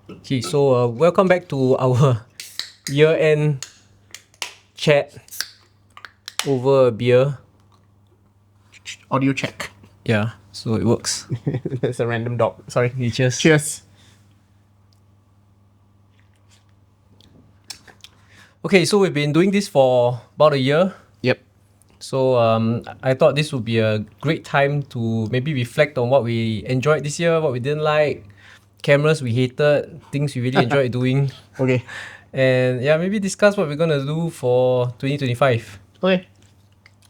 Okay, so welcome back to our year-end chat over a beer. Audio check. Yeah, so it works. There's a random dog. Sorry. Okay, cheers. Cheers. Okay, so we've been doing this for about a year. Yep. So I thought this would be a great time to maybe reflect on what we enjoyed this year, what we didn't like, cameras we hated, things we really enjoyed doing, Okay. and yeah, maybe discuss what we're gonna do for 2025. Okay.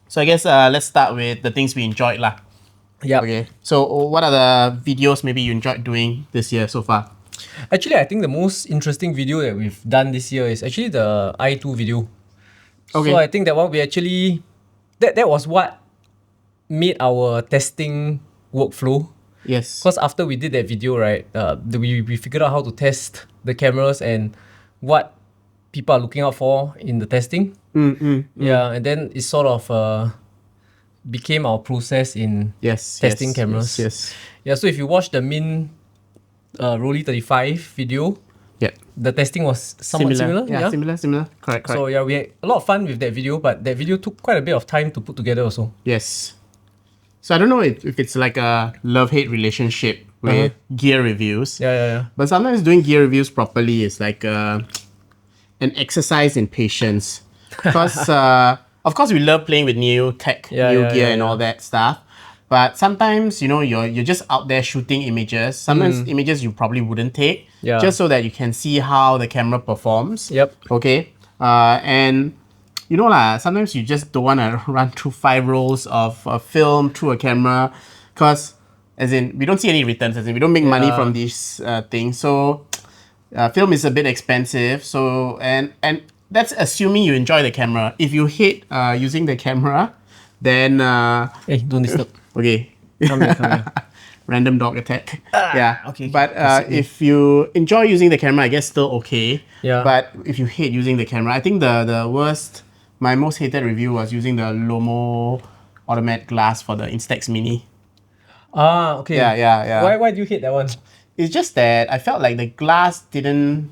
So I guess let's start with the things we enjoyed lah. Yeah. Okay. So what are the videos maybe you enjoyed doing this year so far? Actually, I think the most interesting video that we've done this year is actually the I2 video. Okay. So I think that one we actually that was what made our testing workflow. Yes. Because after we did that video, right, we figured out how to test the cameras and what people are looking out for in the testing. Yeah, and then it sort of became our process in testing cameras. Yes. Yeah, so if you watch the Min Rolly 35 video, Yeah. the testing was somewhat similar. Yeah. Similar. Correct. So yeah, we had a lot of fun with that video, but that video took quite a bit of time to put together also. Yes. So I don't know if it's like a love-hate relationship with gear reviews. Yeah. But sometimes doing gear reviews properly is like an exercise in patience. Because, of course, we love playing with new tech, new gear and all that stuff. But sometimes, you know, you're just out there shooting images. Sometimes images you probably wouldn't take. Yeah. Just so that you can see how the camera performs. Yep. Okay. And you know lah, sometimes you just don't want to run through 5 rolls of film through a camera, because as in we don't see any returns, as in we don't make money from these things. So film is a bit expensive. So and that's assuming you enjoy the camera. If you hate using the camera, then Hey, don't disturb. okay. Come here. Random dog attack. Yeah. okay. But if you enjoy using the camera, I guess still okay. Yeah. But if you hate using the camera, I think the worst, my most hated review was using the Lomo automatic glass for the Instax Mini. Okay. Yeah. Why do you hate that one? It's just that I felt like the glass didn't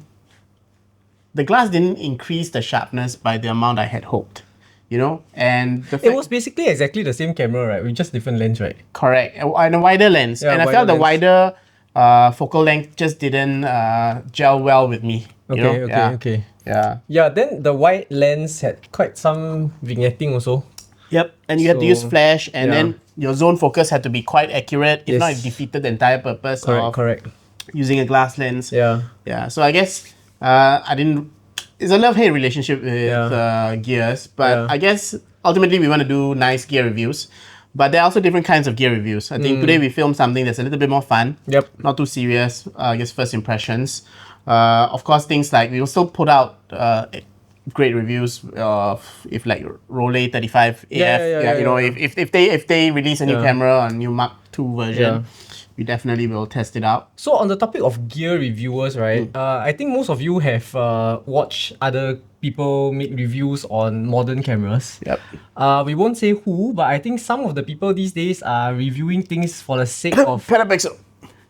increase the sharpness by the amount I had hoped. You know, and the It was basically exactly the same camera, right? With just different lens, right? correct, and a wider lens. Yeah, and I wider felt the lens. wider focal length just didn't gel well with me. You know? Okay. Yeah. Yeah, then the wide lens had quite some vignetting also. Yep. And you had to use So, flash, and yeah. then your zone focus had to be quite accurate. If not, it Yes. defeated the entire purpose of Correct. using a glass lens. Yeah. Yeah. So I guess I didn't. It's a love-hate relationship with gears, but Yeah. I guess ultimately we want to do nice gear reviews. But there are also different kinds of gear reviews. I think today we filmed something that's a little bit more fun. Yep. Not too serious. I guess first impressions. Of course, things like we will still put out great reviews of if like Rollei 35 AF. Yeah, You know, yeah. if they release a new Yeah. camera, a new Mark II version, we definitely will test it out. So on the topic of gear reviewers, right? I think most of you have watched other people make reviews on modern cameras. Yep. We won't say who, but I think some of the people these days are reviewing things for the sake of Pentax.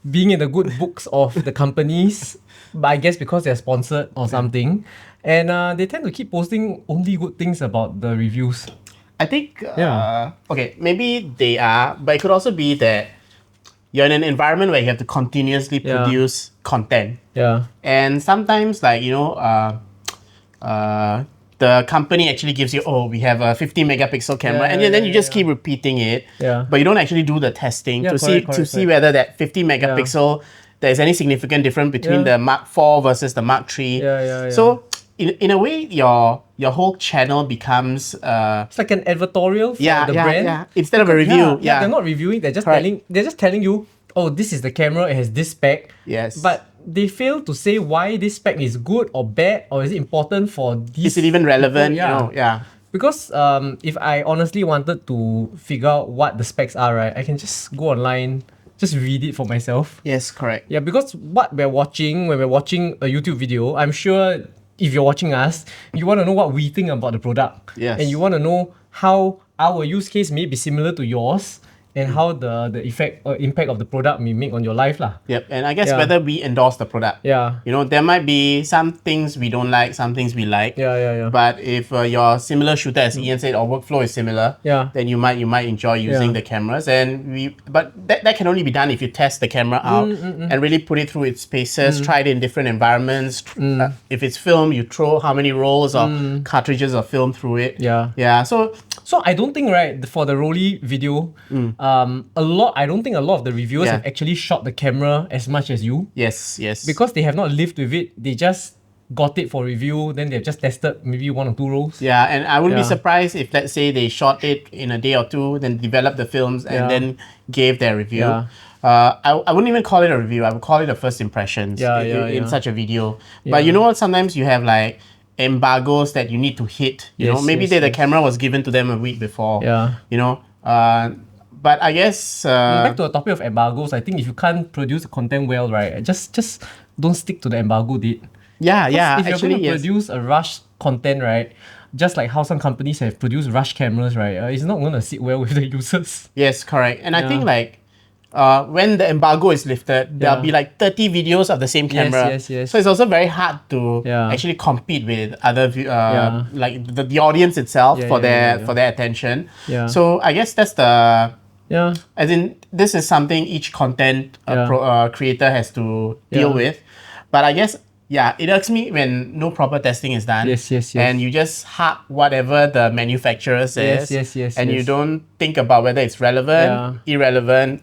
being in the good books of the companies, but I guess because they're sponsored or something. And they tend to keep posting only good things about the reviews. I think, Yeah. okay, maybe they are, but it could also be that you're in an environment where you have to continuously Yeah. produce content. Yeah. And sometimes, like, you know, the company actually gives you, oh, we have a 50 megapixel camera, and then you just keep repeating it, Yeah. but you don't actually do the testing Yeah, to correct, see whether that 50 megapixel there is any significant difference between the Mark IV versus the Mark III. Yeah. So in a way, your whole channel becomes It's like an advertorial for the brand. instead of a review. Yeah, they're not reviewing. They're just telling you, oh, this is the camera. It has this spec. Yes. But they fail to say why this spec is good or bad, or is it important for these. Is it even relevant? people? You know, yeah. Because if I honestly wanted to figure out what the specs are, right, I can just go online, just read it for myself. Yes, correct. Yeah, because what we're watching when we're watching a YouTube video, I'm sure if you're watching us, you want to know what we think about the product. Yes. And you want to know how our use case may be similar to yours. and how the effect or impact of the product may make on your life lah. Yep. And I guess Yeah. whether we endorse the product. Yeah. You know, there might be some things we don't like, some things we like. Yeah. But if you're similar shooter, as Ian said, or workflow is similar, Yeah. then you might enjoy using Yeah. the cameras. But that can only be done if you test the camera out and really put it through its paces, try it in different environments. If it's film, you throw how many rolls or cartridges of film through it. Yeah. So I don't think, right, for the Rolly video, I don't think a lot of the reviewers Yeah. have actually shot the camera as much as you, yes. because they have not lived with it. They just got it for review, then they've just tested maybe 1 or 2 rolls. Yeah, and I wouldn't be Yeah. surprised if, let's say, they shot it in a day or two, then developed the films and then gave their review. Yeah. I wouldn't even call it a review. I would call it a first impressions in such a video. But you know what? Sometimes you have like embargoes that you need to hit. You know, maybe the camera was given to them a week before. Yeah. You know, but I guess Back to the topic of embargoes, I think if you can't produce the content well, right, just don't stick to the embargo date. yeah. If you're Actually, going to yes. produce a rush content, right, just like how some companies have produced rush cameras, right, it's not going to sit well with the users. Yes, correct. And I think like when the embargo is lifted, there'll be like 30 videos of the same camera. Yes. So it's also very hard to Yeah. actually compete with other like the audience itself for their attention. Yeah. So I guess that's the Yeah. as in this is something each content creator has to deal Yeah. with. But I guess it irks me when no proper testing is done. Yes. And you just harp whatever the manufacturer says. Yes, And you yes. don't think about whether it's relevant, irrelevant.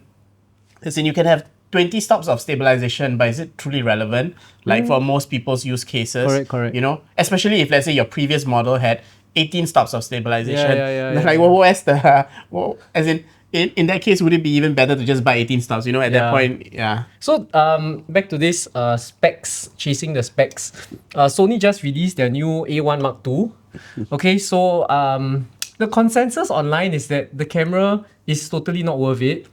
As in, you can have 20 stops of stabilization, but is it truly relevant? Like for most people's use cases. Correct. You know, especially if, let's say, your previous model had 18 stops of stabilization. Yeah, Like, well, where's the... as in that case, would it be even better to just buy 18 stops? You know, at that point, So back to this specs, chasing the specs. Sony just released their new A1 Mark II. Okay, so the consensus online is that the camera is totally not worth it.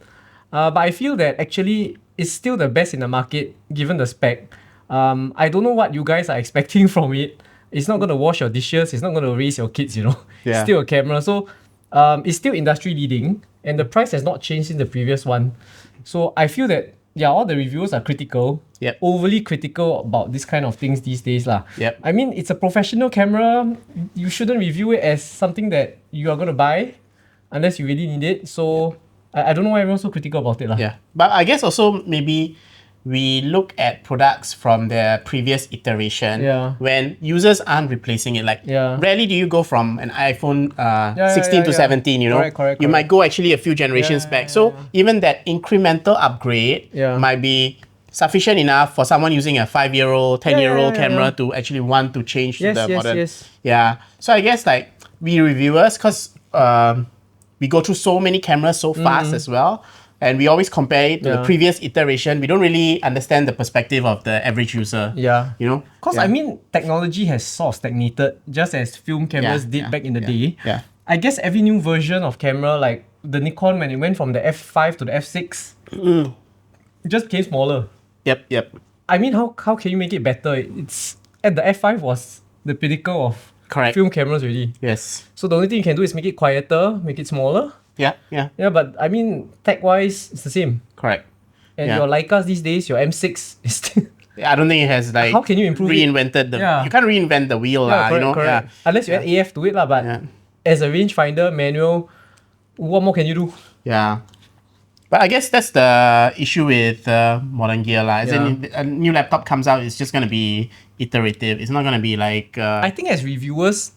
But I feel that actually it's still the best in the market given the spec. I don't know what you guys are expecting from it. It's not going to wash your dishes. It's not going to raise your kids, you know. It's still a camera. So it's still industry leading. And the price has not changed in the previous one. So I feel that, all the reviewers are critical. Overly critical about this kind of things these days lah. I mean, it's a professional camera. You shouldn't review it as something that you are going to buy unless you really need it. So I don't know why everyone's so critical about it lah. But I guess also maybe we look at products from their previous iteration when users aren't replacing it. Like rarely do you go from an iPhone 16 to 17, you know. Correct. You might go actually a few generations back. So even that incremental upgrade might be sufficient enough for someone using a 5-year-old, 10-year-old camera to actually want to change to the modern. So I guess like we reviewers, because we go through so many cameras so fast as well. And we always compare it to the previous iteration. We don't really understand the perspective of the average user. You know? Because I mean, technology has sort of stagnated, just as film cameras did back in the day. I guess every new version of camera, like the Nikon, when it went from the F5 to the F6, it just became smaller. Yep. I mean, how can you make it better? It's at the F5 was the pinnacle of film cameras already. So the only thing you can do is make it quieter, make it smaller. Yeah, but I mean, tech-wise, it's the same. Correct. And your Leicas these days, your M6 is still... I don't think it has like how can you improve reinvented the... You can't reinvent the wheel, you know? Correct. Unless you add AF to it, but as a rangefinder, manual, what more can you do? But I guess that's the issue with modern gear. As in, a new laptop comes out, it's just going to be iterative. It's not going to be like... I think as reviewers,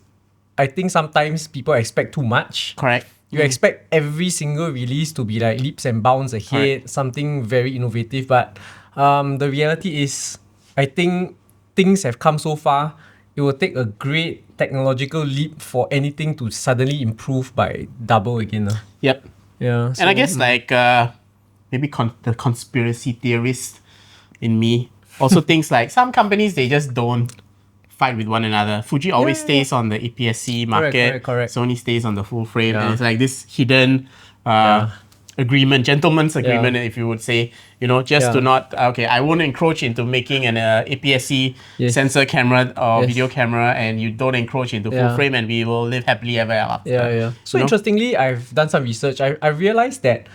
I think sometimes people expect too much. Correct. You expect every single release to be like leaps and bounds ahead, something very innovative. But the reality is, I think things have come so far. It will take a great technological leap for anything to suddenly improve by double again. Yep. Yeah. And I guess like maybe the conspiracy theorist in me also thinks like some companies, they just don't fight with one another. Fuji always stays on the APS-C market. Correct. Sony stays on the full frame. And it's like this hidden agreement, gentleman's agreement, if you would say, you know, just to not, I won't encroach into making an APS-C sensor camera or video camera, and you don't encroach into full frame, and we will live happily ever after. So interestingly, I've done some research. I realized that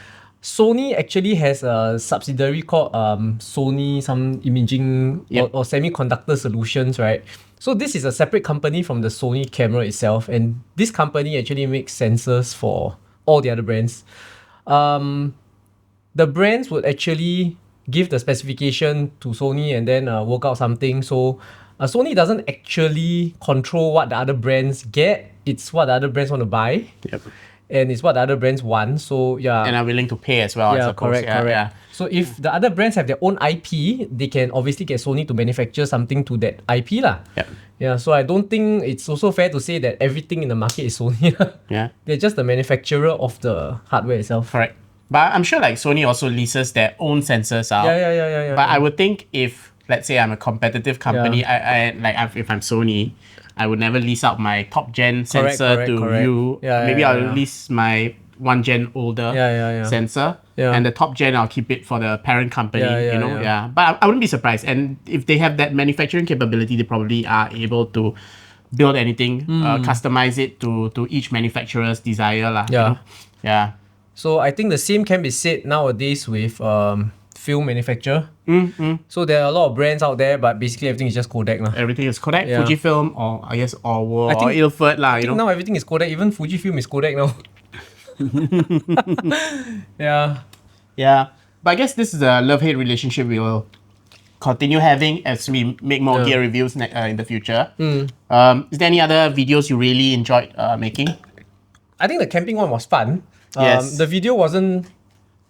Sony actually has a subsidiary called Sony some imaging or semiconductor solutions, right? So this is a separate company from the Sony camera itself, and this company actually makes sensors for all the other brands. The brands would actually give the specification to Sony and then work out something. So Sony doesn't actually control what the other brands get. It's what the other brands want to buy. Yep. And it's what the other brands want. So yeah. And are willing to pay as well, I Yeah, suppose. correct. Yeah. So if the other brands have their own IP, they can obviously get Sony to manufacture something to that IP lah. Yep. Yeah, so I don't think it's also fair to say that everything in the market is Sony. Yeah. They're just the manufacturer of the hardware itself. Correct. But I'm sure like Sony also leases their own sensors out. Yeah. But I would think if, let's say I'm a competitive company, if I'm Sony, I would never lease out my top gen sensor to you. Maybe I'll lease my 1 gen older sensor. Yeah. And the top gen, I'll keep it for the parent company, But I wouldn't be surprised. And if they have that manufacturing capability, they probably are able to build anything, customize it to each manufacturer's desire. Yeah. So I think the same can be said nowadays with film manufacturer. So there are a lot of brands out there, but basically everything is just Kodak. Everything is Kodak, Fujifilm, or I guess Orwo, or Ilford. I think now everything is Kodak. Even Fujifilm is Kodak now. Yeah. But I guess this is a love-hate relationship we will continue having as we make more gear reviews in the future. Is there any other videos you really enjoyed making? I think the camping one was fun. Yes. The video wasn't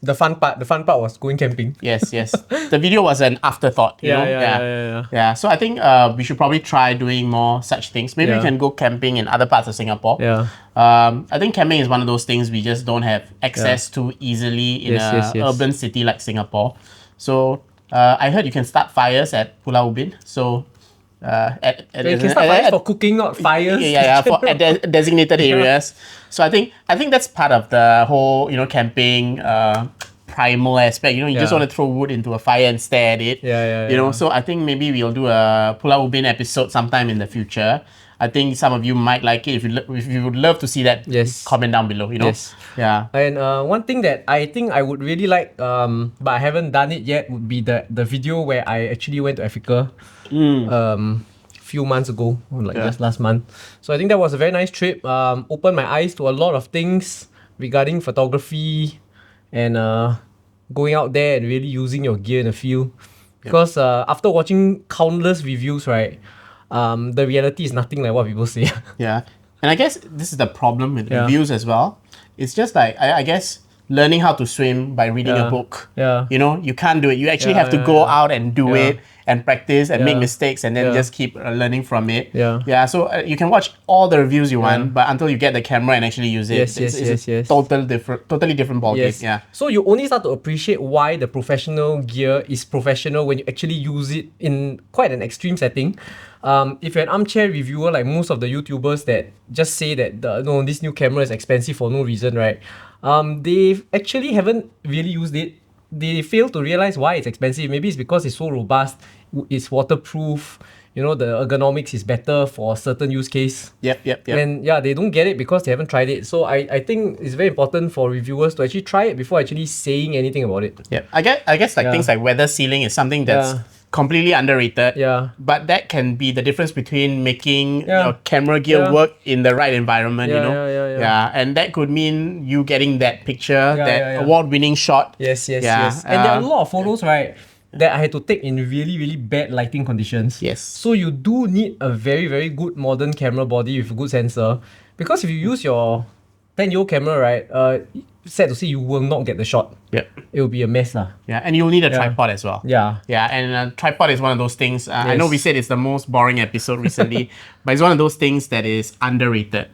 the fun part. The fun part was going camping. Yes. The video was an afterthought. Yeah. So I think we should probably try doing more such things. Maybe we can go camping in other parts of Singapore. Yeah. I think camping is one of those things we just don't have access to easily in an urban city like Singapore. So I heard you can start fires at Pulau Ubin. So you can start fires for cooking, not fires. For designated areas. So I think that's part of the whole camping primal aspect. You just want to throw wood into a fire and stare at it. So I think maybe we'll do a Pulau Ubin episode sometime in the future. I think some of you might like it. If you would love to see that, comment down below. Yeah. And one thing that I think I would really like, but I haven't done it yet, would be the video where I actually went to Africa. Few months ago, just last month. So I think that was a very nice trip. Opened my eyes to a lot of things regarding photography and going out there and really using your gear in the field. Because after watching countless reviews, right, the reality is nothing like what people say. Yeah. And I guess this is the problem with reviews as well. It's just like, I guess, learning how to swim by reading a book. Yeah. You can't do it. You actually have to go out and do it and practice and make mistakes and then just keep learning from it. Yeah. So you can watch all the reviews you want, but until you get the camera and actually use it, it's a totally different ballgame. Yeah. So you only start to appreciate why the professional gear is professional when you actually use it in quite an extreme setting. If you're an armchair reviewer, like most of the YouTubers that just say that this new camera is expensive for no reason, right? They actually haven't really used it. They fail to realize why it's expensive. Maybe it's because it's so robust, it's waterproof, the ergonomics is better for a certain use case. Yep. And they don't get it because they haven't tried it. So I think it's very important for reviewers to actually try it before actually saying anything about it. Yep. I guess things like weather sealing is something that's completely underrated. Yeah. But that can be the difference between making your camera gear work in the right environment, Yeah. And that could mean you getting that picture, award-winning shot. Yes. And there are a lot of photos, right, that I had to take in really, really bad lighting conditions. Yes. So you do need a very, very good modern camera body with a good sensor. Because if you use your 10-year-old camera, right, sad to say you will not get the shot. Yep. It will be a mess. Yeah, and you'll need a tripod as well. Yeah. Yeah, and a tripod is one of those things. I know we said it's the most boring episode recently, but it's one of those things that is underrated.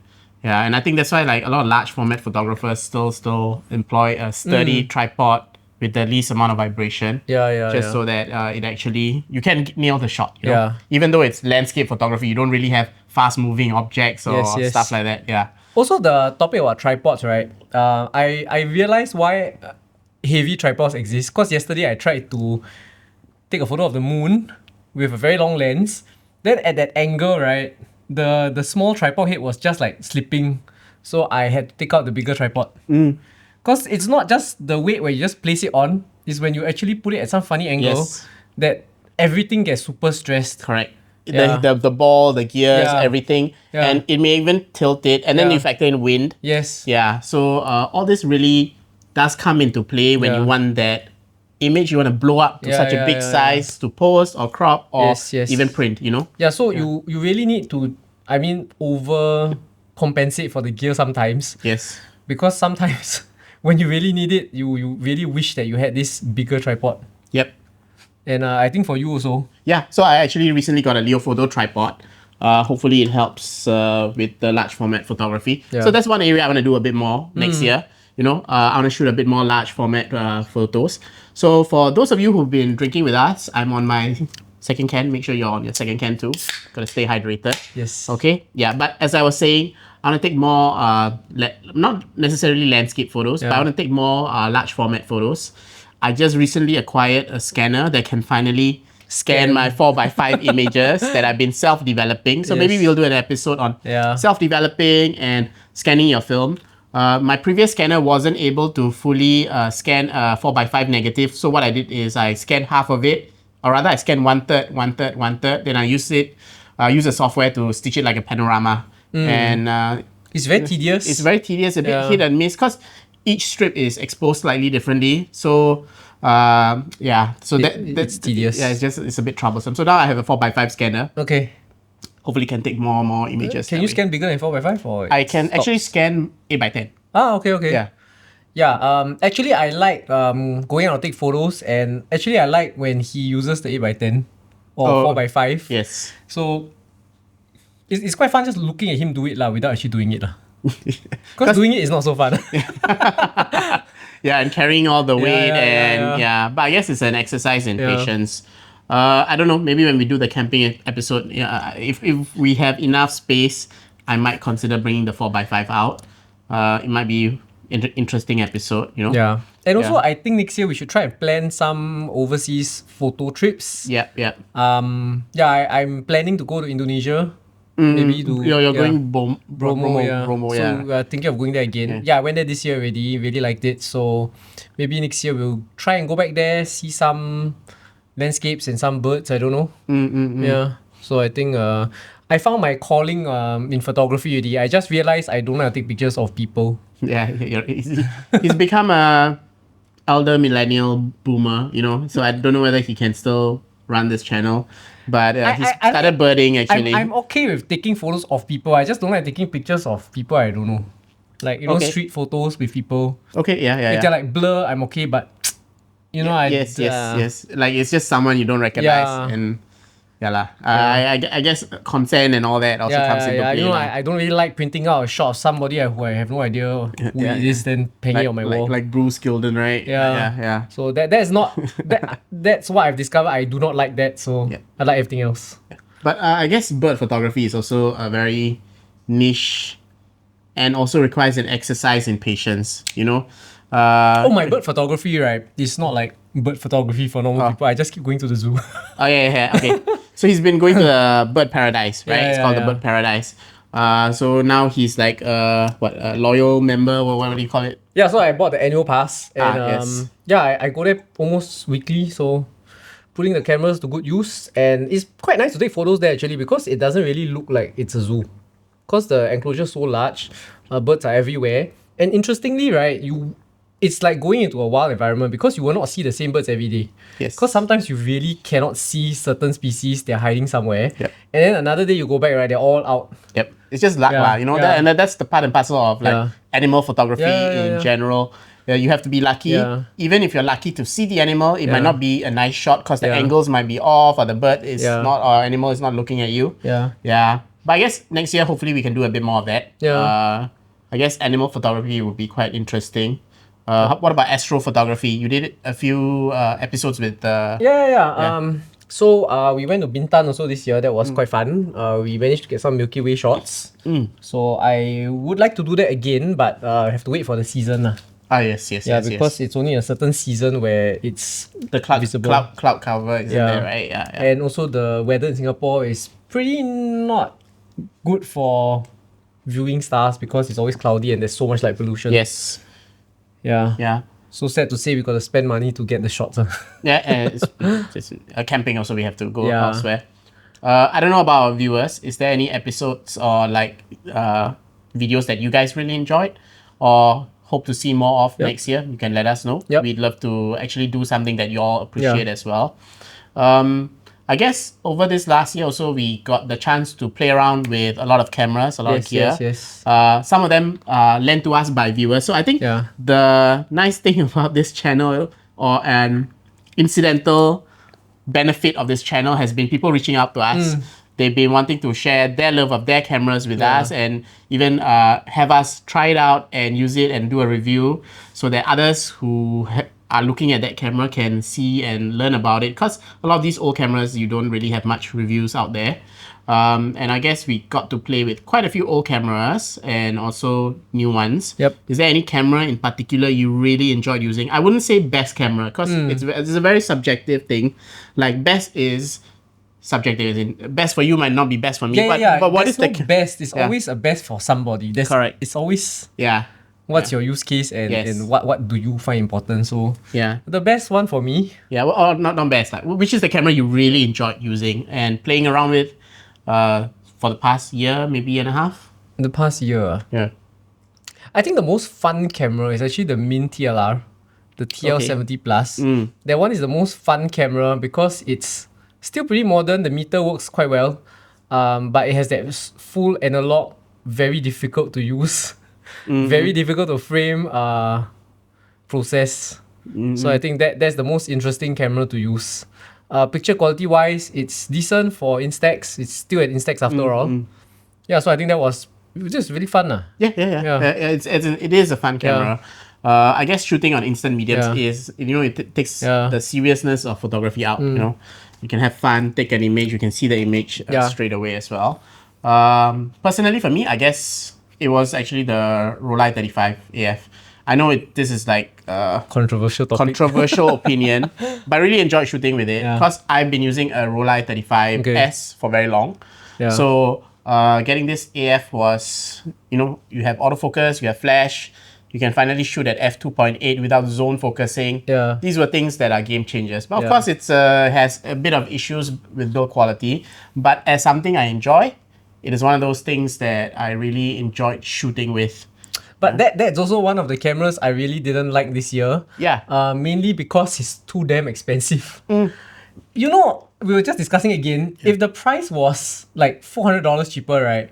Yeah, and I think that's why like a lot of large format photographers still employ a sturdy tripod with the least amount of vibration. So that it actually, you can nail the shot. You know? Even though it's landscape photography, you don't really have fast moving objects or stuff like that. Yeah. Also, the topic about tripods, right? I realized why heavy tripods exist. Because yesterday I tried to take a photo of the moon with a very long lens. Then at that angle, right, the small tripod head was just like slipping. So I had to take out the bigger tripod. Because it's not just the weight where you just place it on, it's when you actually put it at some funny angle that everything gets super stressed. Correct. Yeah. The ball, the gears, Yeah. everything. Yeah. And it may even tilt it. And then Yeah. you factor in wind. Yes. Yeah. So all this really does come into play when you want that image you want to blow up to such a big size to post or crop or even print, you know? Yeah, so you really need to, I mean, over compensate for the gear sometimes. Yes. Because sometimes when you really need it, you really wish that you had this bigger tripod. Yep. And I think for you also. Yeah, so I actually recently got a Leo Photo tripod. Hopefully it helps with the large format photography. Yeah. So that's one area I want to do a bit more next year. You know, I want to shoot a bit more large format photos. So for those of you who've been drinking with us, I'm on my second can. Make sure you're on your second can too. Gotta stay hydrated. Yes. Okay. Yeah, but as I was saying, I want to take more, not necessarily landscape photos, but I want to take more large format photos. I just recently acquired a scanner that can finally scan my 4x5 images that I've been self-developing. So maybe we'll do an episode on self-developing and scanning your film. My previous scanner wasn't able to fully scan 4x5 negative. So what I did is I scanned half of it, or rather I scanned one third. Then I use the software to stitch it like a panorama. And it's very tedious. It's very tedious, a bit hit and miss because each strip is exposed slightly differently. So so that's tedious. Yeah, it's a bit troublesome. So now I have a 4x5 scanner. Okay. Hopefully can take more images. Can you scan bigger than 4x5 or? I can actually scan 8x10. Ah, okay. Yeah. Yeah, actually I like going out to take photos, and actually I like when he uses the 8x10 or 4x5. Yes. So it's quite fun just looking at him do it without actually doing it. Because doing it is not so fun. Yeah, and carrying all the weight but I guess it's an exercise in patience. I don't know, maybe when we do the camping episode, if we have enough space, I might consider bringing the 4x5 out. It might be interesting episode, you know? Yeah. And also, I think next year we should try and plan some overseas photo trips. Yeah. I'm planning to go to Indonesia. Maybe to... You're going Bromo, So we're thinking of going there again. Yeah, I went there this year already. Really liked it. So maybe next year we'll try and go back there, see some landscapes and some birds. I don't know. Yeah. So I think I found my calling in photography already. I just realized I don't know how to take pictures of people. Yeah, he's become a elder millennial boomer, you know. So I don't know whether he can still run this channel, but he started birding actually. I'm okay with taking photos of people. I just don't like taking pictures of people I don't know. Like, you know, street photos with people. Okay, yeah. If they're like blur, I'm okay, but you know, yes. Like it's just someone you don't recognize, and I guess consent and all that also comes into play. You know, I don't really like printing out a shot of somebody who I have no idea who it is, then hanging on my wall. Like Bruce Gilden, right? Yeah. So that's not that's what I've discovered. I do not like that. So I like everything else. But I guess bird photography is also a very niche, and also requires an exercise in patience. You know. My bird photography, right? It's not like bird photography for normal people. I just keep going to the zoo. Okay. So he's been going to the bird paradise, right? It's called the bird paradise. So now he's like a loyal member, or what do you call it? Yeah, so I bought the annual pass, and I go there almost weekly. So putting the cameras to good use, and it's quite nice to take photos there actually, because it doesn't really look like it's a zoo, because the enclosure is so large, birds are everywhere, and interestingly, right, it's like going into a wild environment, because you will not see the same birds every day. Yes. Because sometimes you really cannot see certain species, they're hiding somewhere. Yep. And then another day you go back, right, they're all out. Yep. It's just luck, you know, and that's the part and parcel of like animal photography in general. You have to be lucky. Yeah. Even if you're lucky to see the animal, it might not be a nice shot because the angles might be off, or the bird is not, or animal is not looking at you. Yeah. But I guess next year, hopefully we can do a bit more of that. I guess animal photography would be quite interesting. What about astrophotography? You did a few episodes with... So we went to Bintan also this year. That was quite fun. We managed to get some Milky Way shots. So I would like to do that again, but I have to wait for the season. Yes. Because it's only a certain season where it's the cloud visible. Cloud cover is there, right? Yeah. And also the weather in Singapore is pretty not good for viewing stars, because it's always cloudy and there's so much light pollution. Yes. Yeah. Yeah. So sad to say we got to spend money to get the shots. Yeah, and it's camping also we have to go Yeah. elsewhere. I don't know about our viewers. Is there any episodes or like videos that you guys really enjoyed or hope to see more of next year? You can let us know. Yep. We'd love to actually do something that you all appreciate as well. I guess over this last year also, we got the chance to play around with a lot of cameras, a lot of gear. Yes. Some of them lent to us by viewers. So I think Yeah. the nice thing about this channel or an incidental benefit of this channel has been people reaching out to us. They've been wanting to share their love of their cameras with us and even have us try it out and use it and do a review so that others who are looking at that camera can see and learn about it, because a lot of these old cameras you don't really have much reviews out there. And I guess we got to play with quite a few old cameras and also new ones. Yep. Is there any camera in particular you really enjoyed using? I wouldn't say best camera because it's a very subjective thing. Like best is subjective. As in, best for you might not be best for me. But what is There's the no best? It's always a best for somebody. Correct. It's always Yeah. what's your use case and what do you find important. So Yeah. the best one for me, Yeah, well, or not best. Like, which is the camera you really enjoyed using and playing around with for the past year, maybe year and a half? in the past year, Yeah. I think the most fun camera is actually the Min TLR, the TL70 Plus. That one is the most fun camera because it's still pretty modern. The meter works quite well, but it has that full analog, very difficult to use, very difficult to frame process. So I think that's the most interesting camera to use. Picture quality wise, it's decent for Instax. It's still an Instax after all. Yeah, so I think it was just really fun. Yeah. It is a fun camera. I guess shooting on instant mediums is, it takes the seriousness of photography out. You can have fun, take an image, you can see the image straight away as well. Personally, for me, I guess it was actually the Rolei 35 AF. I know this is like Controversial topic. controversial opinion, but I really enjoyed shooting with it because I've been using a Rolei 35S for very long. So getting this AF was, you have autofocus, you have flash, you can finally shoot at f2.8 without zone focusing. These were things that are game changers. But of course, it's has a bit of issues with build quality. But as something I enjoy, it is one of those things that I really enjoyed shooting with. But that's also one of the cameras I really didn't like this year. Mainly because it's too damn expensive. We were just discussing again. If the price was like $400 cheaper, right?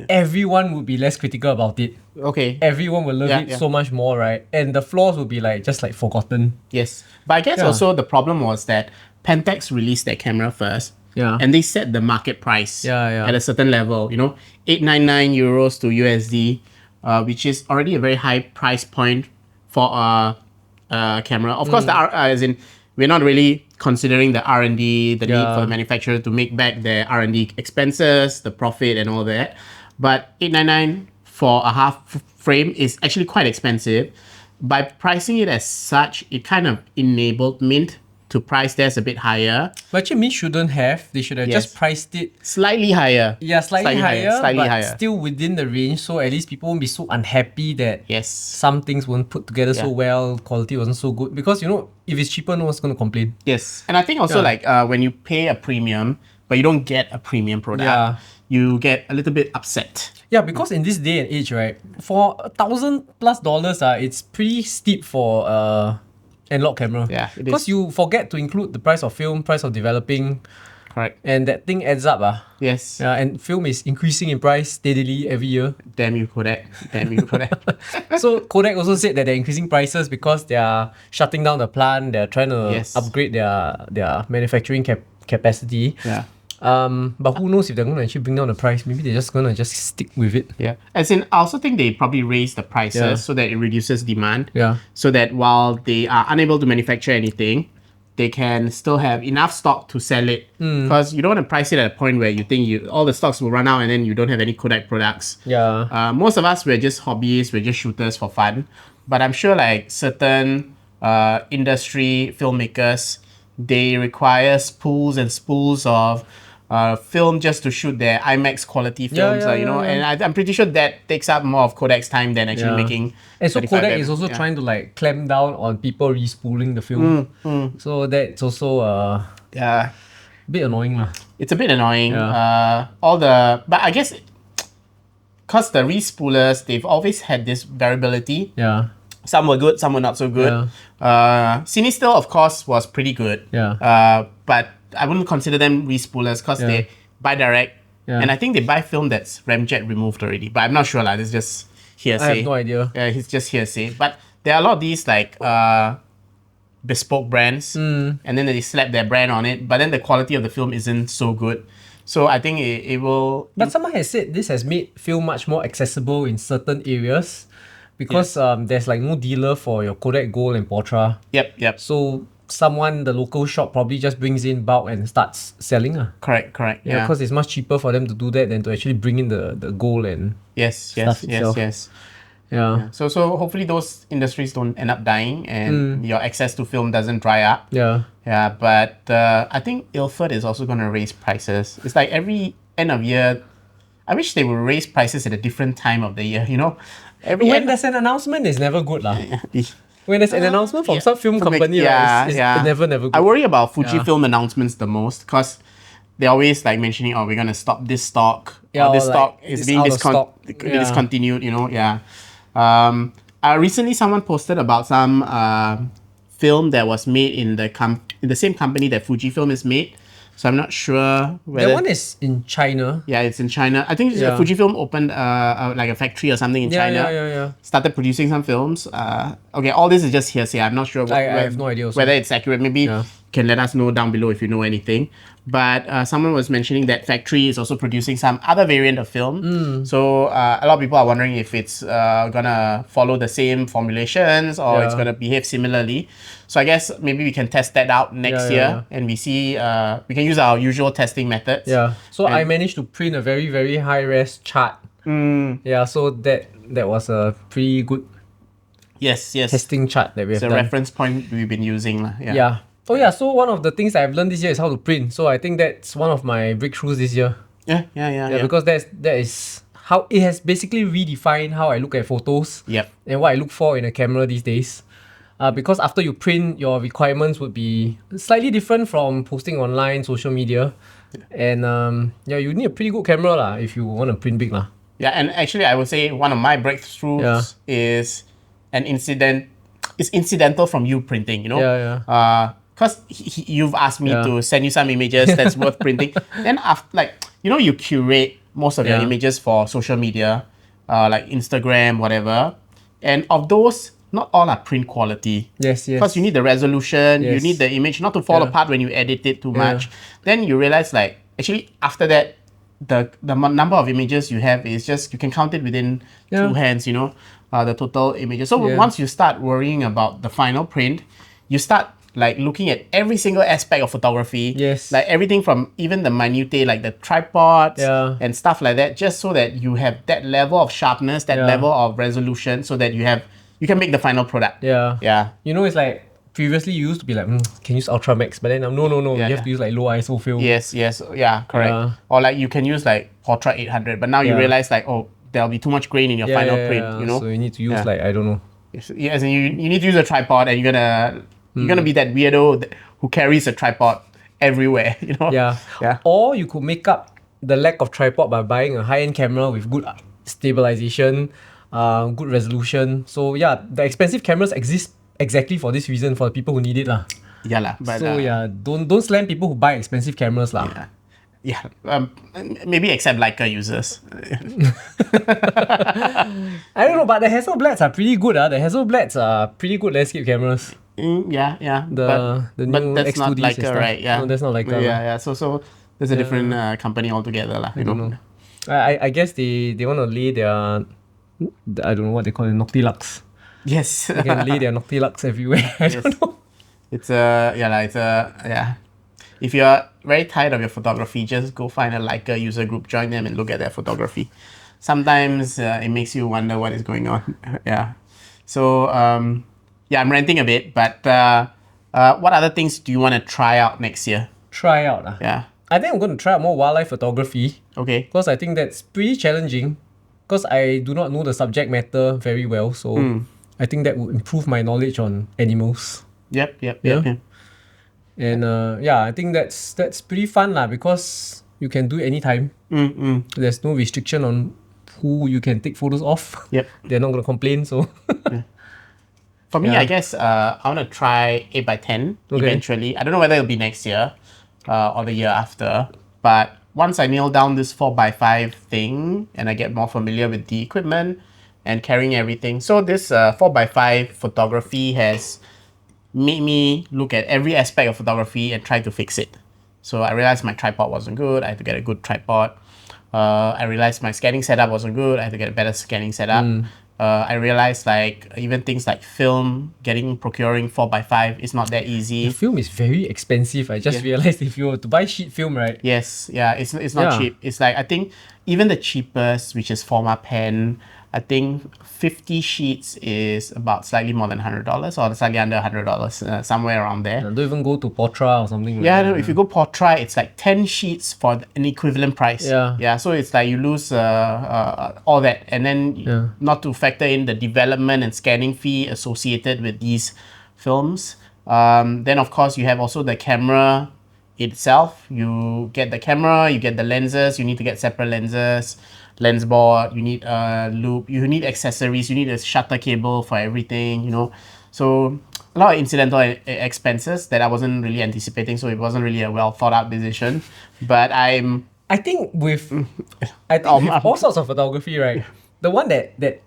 Everyone would be less critical about it. Okay. Everyone will love it so much more, right? And the flaws will be just forgotten. Yes. But I guess also the problem was that Pentax released their camera first. And they set the market price at a certain level, 899 euros to USD, which is already a very high price point for a camera. Of course, as in, we're not really considering the R&D, the need for the manufacturer to make back their R&D expenses, the profit and all that. But 899 for a half frame is actually quite expensive. By pricing it as such, it kind of enabled Mint to price theirs a bit higher. But actually, Mint shouldn't have. They should have just priced it slightly higher. Yeah, slightly higher, but higher. still within the range. So at least people won't be so unhappy that some things weren't put together so well, quality wasn't so good. Because if it's cheaper, no one's going to complain. Yes, and I think also when you pay a premium, but you don't get a premium product, you get a little bit upset. Yeah, because in this day and age, right, for $1,000+, it's pretty steep for analog camera. Yeah, it is. Because you forget to include the price of film, price of developing. Correct. And that thing adds up. Yes. Yeah, and film is increasing in price steadily every year. Damn you, Kodak. Damn you, Kodak. So Kodak also said that they're increasing prices because they are shutting down the plant. They're trying to upgrade their manufacturing capacity. Yeah. But who knows if they're going to actually bring down the price. Maybe they're just going to stick with it. Yeah. As in, I also think they probably raise the prices so that it reduces demand. Yeah. So that while they are unable to manufacture anything, they can still have enough stock to sell it. Because you don't want to price it at a point where you think all the stocks will run out and then you don't have any Kodak products. Yeah. Most of us, we're just hobbyists, we're just shooters for fun. But I'm sure like certain industry filmmakers, they require spools and spools of film just to shoot their IMAX quality films, and I'm pretty sure that takes up more of Kodak's time than actually making. And so 35 Kodak is also trying to like clamp down on people respooling the film. So that's also a bit annoying lah. It's a bit annoying. Yeah. But I guess because the respoolers, they've always had this variability. Yeah. Some were good, some were not so good. Cinestil, of course, was pretty good. Yeah. But I wouldn't consider them respoolers because they buy direct. Yeah. And I think they buy film that's ramjet removed already. But I'm not sure. This is just hearsay. I have no idea. Yeah, it's just hearsay. But there are a lot of these like bespoke brands. And then they slap their brand on it. But then the quality of the film isn't so good. So I think it will... But someone has said this has made film much more accessible in certain areas. Because there's like no dealer for your Kodak Gold and Portra. Yep. So the local shop probably just brings in bulk and starts selling. Correct. Yeah. Because it's much cheaper for them to do that than to actually bring in the gold and yes. Yeah. So hopefully those industries don't end up dying and your access to film doesn't dry up. Yeah. Yeah, but I think Ilford is also going to raise prices. It's like every end of year, I wish they would raise prices at a different time of the year, When there's an announcement, it's never good lah. When there's an announcement from some film company, it's never good. I worry about Fujifilm announcements the most because they're always like mentioning, we're going to stop this stock. Or this stock is being discontinued, recently someone posted about some film that was made in the same company that Fujifilm is made. So I'm not sure whether... That one is in China. Yeah, it's in China. I think Fujifilm opened like a factory or something in China. Yeah. Started producing some films. Okay, all this is just hearsay. I'm not sure I have no idea also. whether it's accurate. Maybe you can let us know down below if you know anything. But someone was mentioning that factory is also producing some other variant of film. So a lot of people are wondering if it's gonna follow the same formulations or it's gonna behave similarly. So I guess maybe we can test that out next year and we see, we can use our usual testing methods. Yeah, so I managed to print a very, very high-res chart. Yeah, so that was a pretty good yes testing chart that we have done. It's a reference point we've been using. Yeah. Oh yeah, so one of the things I've learned this year is how to print. So I think that's one of my breakthroughs this year. Yeah. Because that is how it has basically redefined how I look at photos. Yep. And what I look for in a camera these days. Because after you print, your requirements would be slightly different from posting online, social media. And you need a pretty good camera lah if you want to print big lah. Yeah, and actually I would say one of my breakthroughs is it's incidental from you printing, because you've asked me to send you some images that's worth printing. Then after, you curate most of your images for social media, like Instagram, whatever. And of those, not all are print quality. Yes. Because you need the resolution, you need the image not to fall apart when you edit it too much. Then you realize actually after that, the number of images you have is just, you can count it within two hands, the total images. So once you start worrying about the final print, you start looking at every single aspect of photography. Yes. Like everything from even the minutiae, like the tripods and stuff like that, just so that you have that level of sharpness, that level of resolution, so that you can make the final product. Yeah. It's like previously you used to be like, can use Ultra Max, but then no, you have to use low ISO film. Yes, yeah, correct. Or you can use Portra 800, but now you realize there'll be too much grain in your final print, So you need to use I don't know. Yes, and you need to use a tripod, and you're gonna be that weirdo who carries a tripod everywhere, Yeah. Or you could make up the lack of tripod by buying a high-end camera with good stabilization, good resolution. So the expensive cameras exist exactly for this reason, for the people who need it lah. But don't slam people who buy expensive cameras lah. Maybe except Leica users. I don't know, but the Hasselblads are pretty good. The Hasselblads are pretty good landscape cameras. Yeah. The new but that's not X2Ds Leica, right? Yeah. No, that's not Leica. Yeah. So there's a different company altogether lah. I don't know. I guess they want to lay their, I don't know what they call it, Noctilux. Yes. They can lay their Noctilux everywhere. I don't know. If you're very tired of your photography, just go find a Leica user group, join them and look at their photography. Sometimes it makes you wonder what is going on. So I'm ranting a bit, but what other things do you want to try out next year? Try out? Yeah. I think I'm going to try out more wildlife photography Okay. because I think that's pretty challenging because I do not know the subject matter very well. So I think that would improve my knowledge on animals. Yep. Yeah. And yeah, I think that's pretty fun lah because you can do it anytime. There's no restriction on who you can take photos of. Yep. They're not gonna complain. So For me, Yeah. I guess I want to try 8x10 eventually. I don't know whether it'll be next year or the year after. But once I nail down this 4x5 thing and I get more familiar with the equipment and carrying everything. So this 4x5 photography has made me look at every aspect of photography and try to fix it. So I realized my tripod wasn't good. I had to get a good tripod. I realized my scanning setup wasn't good. I had to get a better scanning setup. I realized like even things like film, procuring 4x5 is not that easy. the film is very expensive. I just realized if you were to buy sheet film, right? Yes, yeah, it's not Yeah. cheap. It's like I think even the cheapest, which is Forma Pen, I think 50 sheets is about slightly more than $100 or slightly under $100, somewhere around there. Don't even go to Portra or something. Yeah, like no, that. if you go Portra, it's like 10 sheets for an equivalent price. Yeah. Yeah, so it's like you lose all that. And then not to factor in the development and scanning fee associated with these films. Then, of course, you have also the camera itself. You get the camera, you get the lenses, you need to get separate lenses, lens board, you need a loop, you need accessories, you need a shutter cable for everything, you know. So a lot of incidental expenses that I wasn't really anticipating, so it wasn't really a well thought out decision. But I think with all sorts of photography, right? The one that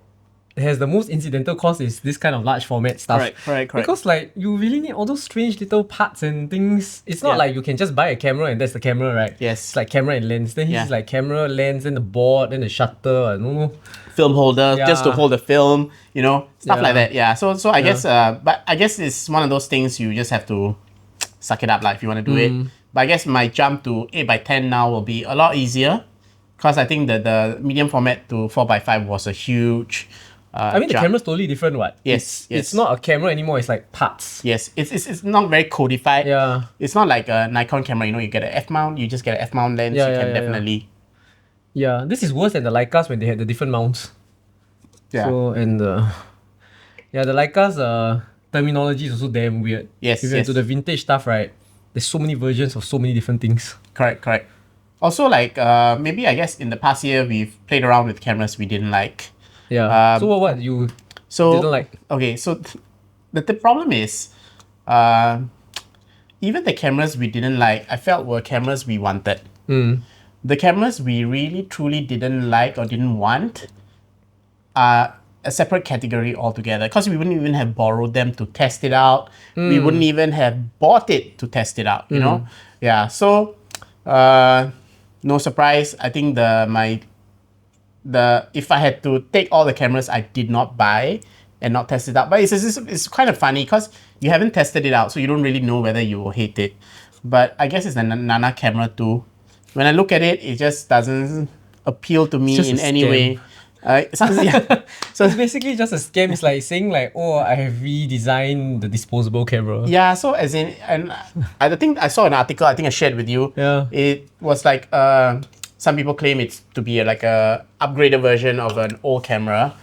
has the most incidental cost is this kind of large format stuff. Correct. Because like you really need all those strange little parts and things. It's not like you can just buy a camera and that's the camera, right? Yes. It's like camera and lens. Then he's like camera, lens, and the board, and the shutter. I don't know. Film holder just to Yeah. hold the film, you know, stuff like Yeah. that. Yeah. So I guess but I guess it's one of those things you just have to suck it up like if you want to do it. But I guess my jump to 8x10 now will be a lot easier because I think that the medium format to 4x5 was a huge I mean, the jump. camera's totally different, what? Yes, It's not a camera anymore. It's like parts. Yes, it's not very codified. Yeah. It's not like a Nikon camera, you know, you get an F mount, you just get an F mount lens, Yeah, you yeah, can yeah, definitely. Yeah, this is worse than the Leicas when they had the different mounts. Yeah. So and the Leicas terminology is also damn weird. Yes, If you're yes. into the vintage stuff, right? There's so many versions of so many different things. Correct. Also, like, maybe I guess in the past year, we've played around with cameras we didn't like. Yeah. So what you So, didn't like? Okay, so the problem is, even the cameras we didn't like, I felt were cameras we wanted. The cameras we really truly didn't like or didn't want are a separate category altogether because we wouldn't even have borrowed them to test it out. We wouldn't even have bought it to test it out, you know? Yeah, so no surprise, I think if I had to take all the cameras I did not buy and not test it out, but it's kind of funny because you haven't tested it out, so you don't really know whether you will hate it. But I guess it's the Nana camera too. When I look at it, it just doesn't appeal to me just in a any scam. way. Yeah. So it's basically just a scam. It's like saying like, oh, I have redesigned the disposable camera. Yeah, so as in, and I think I saw an article, I think I shared with you. Yeah. It was like, some people claim it's to be like a upgraded version of an old camera.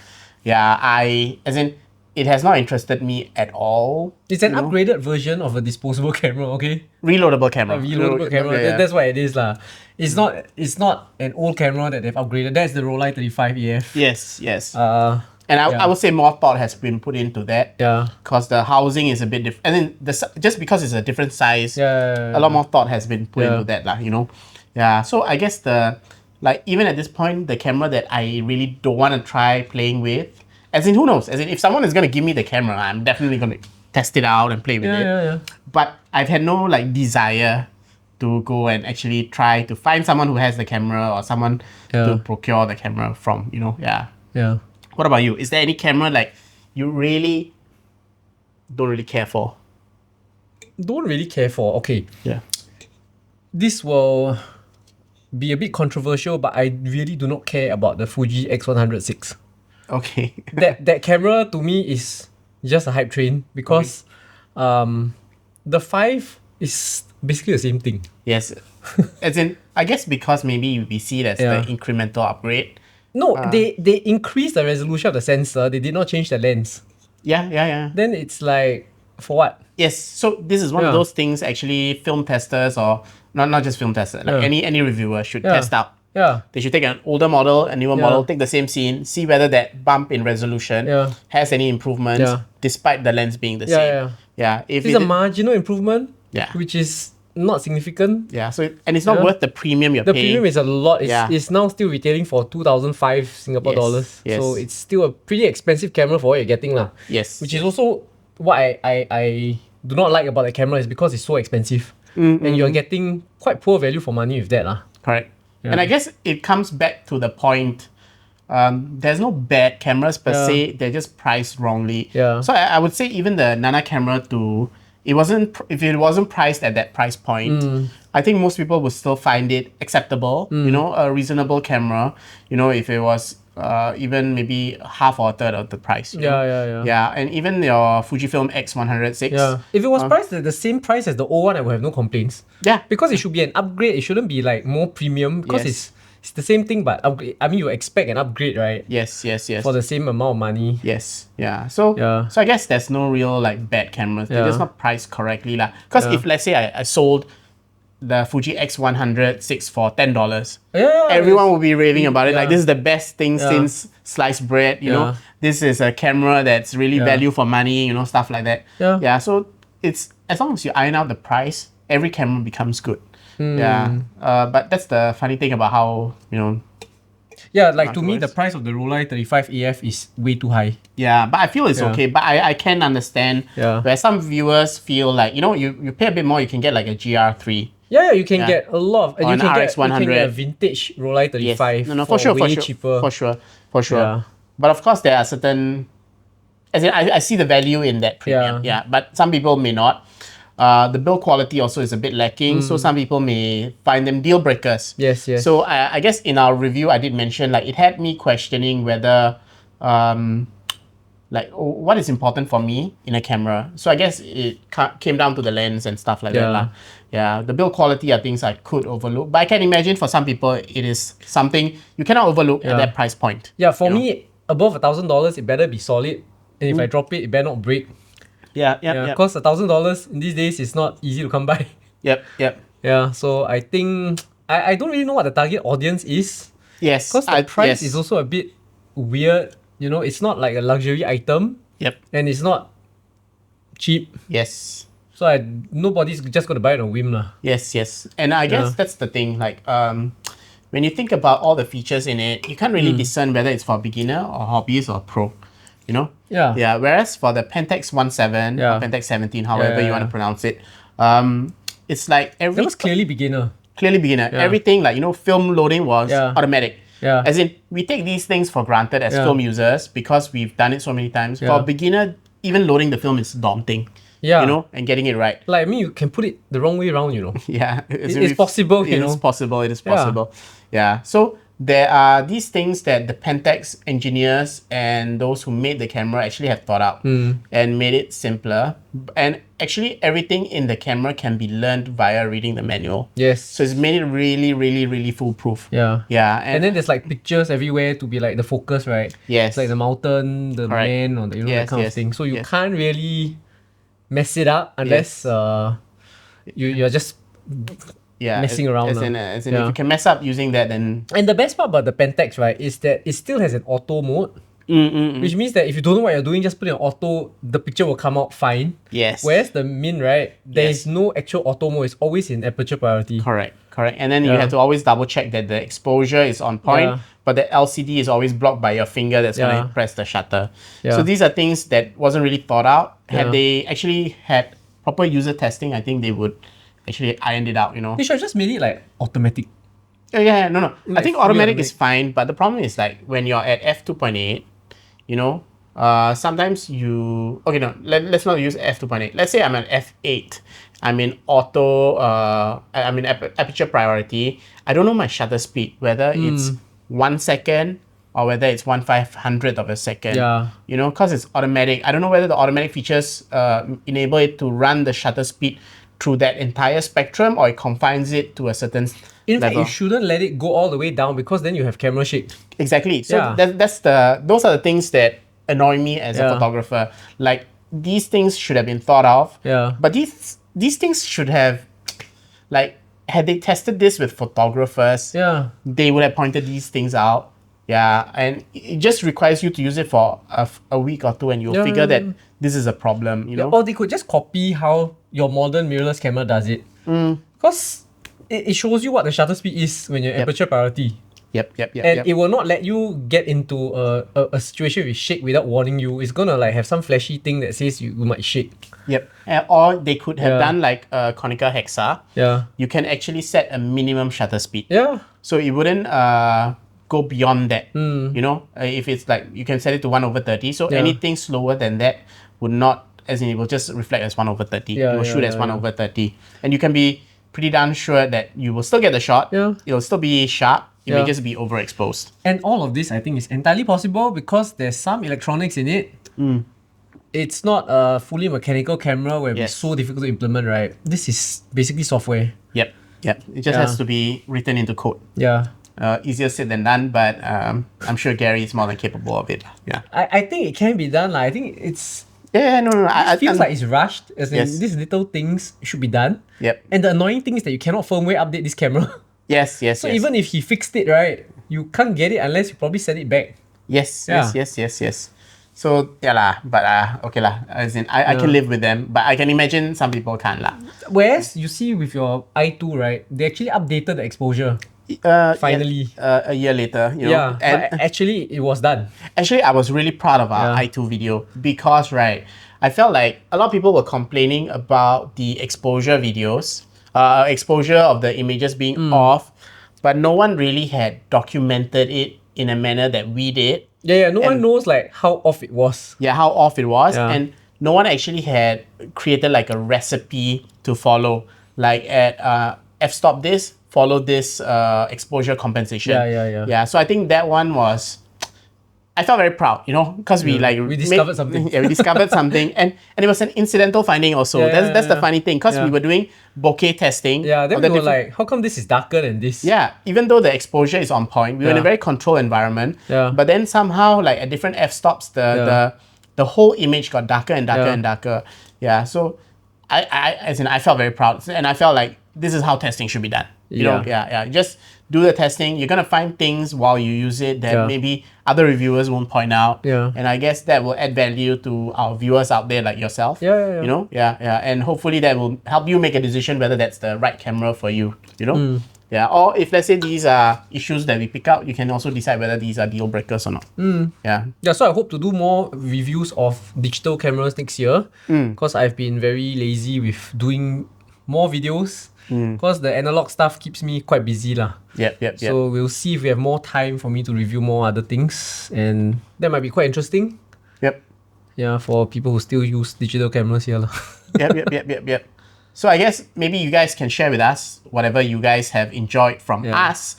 Yeah, it has not interested me at all. It's an upgraded version of a disposable camera, okay? Reloadable camera. A reloadable camera. Yeah. That's what it is lah. It's not an old camera that they've upgraded. That's the Rolei 35 EF. Yes. Uh And I yeah. would say more thought has been put into that. yeah. Because the housing is a bit different. And then just because it's a different size, Yeah. a lot more thought has been put Yeah. into that, lah, you know? Yeah, so I guess even at this point, the camera that I really don't want to try playing with, as in, who knows? As in, if someone is going to give me the camera, I'm definitely going to test it out and play with it. Yeah. But I've had no like desire to go and actually try to find someone who has the camera or someone to procure the camera from, you know? Yeah. Yeah. What about you? Is there any camera like you really don't really care for? Don't really care for. Okay. Yeah. This will be a bit controversial, but I really do not care about the Fuji X106. Okay. that camera to me is just a hype train because the 5 it's basically the same thing. Yes. As in, I guess because maybe we see it as Yeah. the incremental upgrade. No, they increased the resolution of the sensor. They did not change the lens. Yeah. Then it's like, for what? Yes, so this is one of Yeah. those things actually film testers or not just film testers, like any reviewer should test out. Yeah. They should take an older model, a newer model, take the same scene, see whether that bump in resolution has any improvements despite the lens being the same. Yeah. If It's a marginal improvement, Yeah. which is not significant. Yeah, so and it's not worth the premium you're The paying. premium is a lot. It's now still retailing for 2,005 Singapore dollars. yes. So it's still a pretty expensive camera for what you're getting lah. Yes. Which is also what I do not like about the camera is because it's so expensive. And you're getting quite poor value for money with that lah. Correct. And I guess it comes back to the point. There's no bad cameras per se. They're just priced wrongly. Yeah. So I would say even the Nana camera if it wasn't priced at that price point, I think most people would still find it acceptable. You know, a reasonable camera. You know, if it was even maybe half or a third of the price. you know? Yeah, and even your Fujifilm X106. Yeah. If it was priced at the same price as the old one, I would have no complaints. Yeah. Because it should be an upgrade. It shouldn't be like more premium because it's the same thing but upgrade. I mean, you expect an upgrade, right? Yes. For the same amount of money. Yes. Yeah. So I guess there's no real like bad cameras. They're just not priced correctly lah. Because if let's say I sold the Fuji X106 for $10, everyone will be raving about it. Like, this is the best thing since sliced bread. You know, this is a camera that's really value for money. You know, stuff like that. Yeah. So it's as long as you iron out the price, every camera becomes good. Yeah. But that's the funny thing about how, you know. Yeah, like to me, the price of the Rollei 35 AF is way too high. Yeah, but I feel it's okay. But I can understand where some viewers feel like, you know, you pay a bit more, you can get like a GR3. Yeah, you can get a lot of... Or you can RX100. get a vintage Rollei 35 No, for sure. cheaper. For sure. But of course, there are certain... As in, I see the value in that premium. Yeah, but some people may not. The build quality also is a bit lacking, so some people may find them deal breakers. Yes. So I guess in our review, I did mention like it had me questioning whether like what is important for me in a camera. So I guess it came down to the lens and stuff like that lah. Yeah, the build quality are things I could overlook, but I can imagine for some people it is something you cannot overlook at that price point. Yeah, for me, above $1,000, it better be solid, and if I drop it, it better not break. Yeah. Because $1,000 in these days is not easy to come by. Yep. Yeah, so I think I don't really know what the target audience is. Yes. Because the price is also a bit weird. You know, it's not like a luxury item. Yep. And it's not cheap. Yes. So nobody's just gonna buy it on whim lah. Yes. And I guess that's the thing. Like when you think about all the features in it, you can't really discern whether it's for a beginner or hobbyist or pro. You know? Yeah. Whereas for the Pentax 17 or Pentax 17, however you want to pronounce it, it's like That was clearly beginner. Everything like, you know, film loading was automatic. Yeah. As in, we take these things for granted as film users because we've done it so many times. For a beginner, even loading the film is daunting. Yeah. You know, and getting it right. Like, I mean, you can put it the wrong way around, you know. Yeah. It's possible, you know. It is possible. Yeah. So there are these things that the Pentax engineers and those who made the camera actually have thought out and made it simpler. And actually, everything in the camera can be learned via reading the manual. Yes. So it's made it really, really, really foolproof. Yeah. And then there's like pictures everywhere to be like the focus, right? Yes. It's like the mountain, the man, or the, you know, that kind of thing. So you can't really mess it up unless you're just messing around. As in if you can mess up using that, then... And the best part about the Pentax, right, is that it still has an auto mode. Which means that if you don't know what you're doing, just put in auto, the picture will come out fine. Yes. Whereas the Min, right, there is no actual auto mode. It's always in aperture priority. Correct. And then you have to always double check that the exposure is on point, but the LCD is always blocked by your finger that's going to press the shutter. So these are things that wasn't really thought out. Had they actually had proper user testing, I think they would actually ironed it out, you know. They should have just made it like automatic. No. I think automatic is fine, but the problem is like when you're at f2.8, you know, sometimes you... Okay, no, let's not use f2.8. Let's say I'm at f8. I'm in auto, I'm in aperture priority. I don't know my shutter speed, whether it's 1 second or whether it's 1/500th of a second. Yeah. You know, because it's automatic. I don't know whether the automatic features enable it to run the shutter speed through that entire spectrum, or it confines it to a certain In fact, level? you shouldn't let it go all the way down because then you have camera shake. Exactly. So Yeah. those are the things that annoy me as a Yeah. photographer. Like, these things should have been thought of. Yeah. But these things should have, like, had they tested this with photographers, Yeah. they would have pointed these things out. Yeah, and it just requires you to use it for a week or two, and you'll figure that this is a problem, you know? Or they could just copy how your modern mirrorless camera does it. Because it shows you what the shutter speed is when you're aperture priority. Yep. And it will not let you get into a situation with shake without warning you. It's gonna like have some flashy thing that says you might shake. Yep. Or they could have Yeah. done like a conical hexa. Yeah. You can actually set a minimum shutter speed. Yeah. So it wouldn't go beyond that. You know, if it's like, you can set it to 1/30. So Yeah. anything slower than that would not, as in, it will just reflect as 1/30. Yeah, it will yeah, shoot as yeah, 1/30. And you can be pretty darn sure that you will still get the shot. Yeah. It'll still be sharp. It may Yeah. just be overexposed. And all of this, I think, is entirely possible because there's some electronics in it. It's not a fully mechanical camera where Yes. it's so difficult to implement, right? This is basically software. Yep. It just has to be written into code. Yeah. Easier said than done, but I'm sure Gary is more than capable of it. Yeah. I think it can be done. I think it's No. it feels like it's rushed. As in, Yes. these little things should be done. Yep. And the annoying thing is that you cannot firmware update this camera. Yes. So even if he fixed it, right, you can't get it unless you probably send it back. Yes. Yeah. So yeah lah, but okay lah. As in, I can live with them, but I can imagine some people can't lah. Whereas you see with your i2, right, they actually updated the exposure. Finally. a year later, you know. Yeah, And but actually it was done. actually, I was really proud of our Yeah. i2 video because, right, I felt like a lot of people were complaining about the exposure videos, exposure of the images being off, but no one really had documented it in a manner that we did. Yeah, no one knows like how off it was. Yeah, how off it was, Yeah. and no one actually had created like a recipe to follow. Like at f-stop this, follow this exposure compensation. Yeah. Yeah, so I think that one was, I felt very proud, you know, because we discovered something. Yeah, we discovered something, and it was an incidental finding also. That's the funny thing, because we were doing bokeh testing. Yeah, then of the we were different- like, how come this is darker than this? yeah, even though the exposure is on point, we were in a Yeah. very controlled environment. Yeah. But then somehow, like at different f-stops, the whole image got darker and darker Yeah. and darker. Yeah. So I felt very proud, and I felt like this is how testing should be done. You know, just do the testing. You're gonna find things while you use it that maybe other reviewers won't point out. Yeah. And I guess that will add value to our viewers out there like yourself. Yeah. You know, and hopefully that will help you make a decision whether that's the right camera for you. You know. Yeah, or if let's say these are issues that we pick out, you can also decide whether these are deal breakers or not. Yeah. Yeah, so I hope to do more reviews of digital cameras next year because I've been very lazy with doing more videos because the analog stuff keeps me quite busy lah. Yep. So we'll see if we have more time for me to review more other things, and that might be quite interesting. Yep. Yeah, for people who still use digital cameras here lah. Yep. So I guess maybe you guys can share with us whatever you guys have enjoyed from us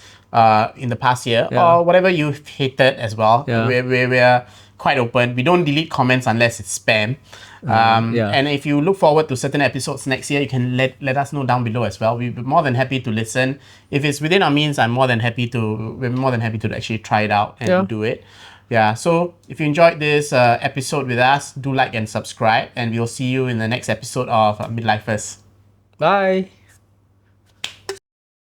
in the past year, or whatever you've hated as well. Yeah. We're quite open. We don't delete comments unless it's spam. And if you look forward to certain episodes next year, you can let us know down below as well. We'd be more than happy to listen. If it's within our means, we're more than happy to actually try it out and do it. Yeah, so if you enjoyed this episode with us, do like and subscribe, and we'll see you in the next episode of Midlifers. Bye.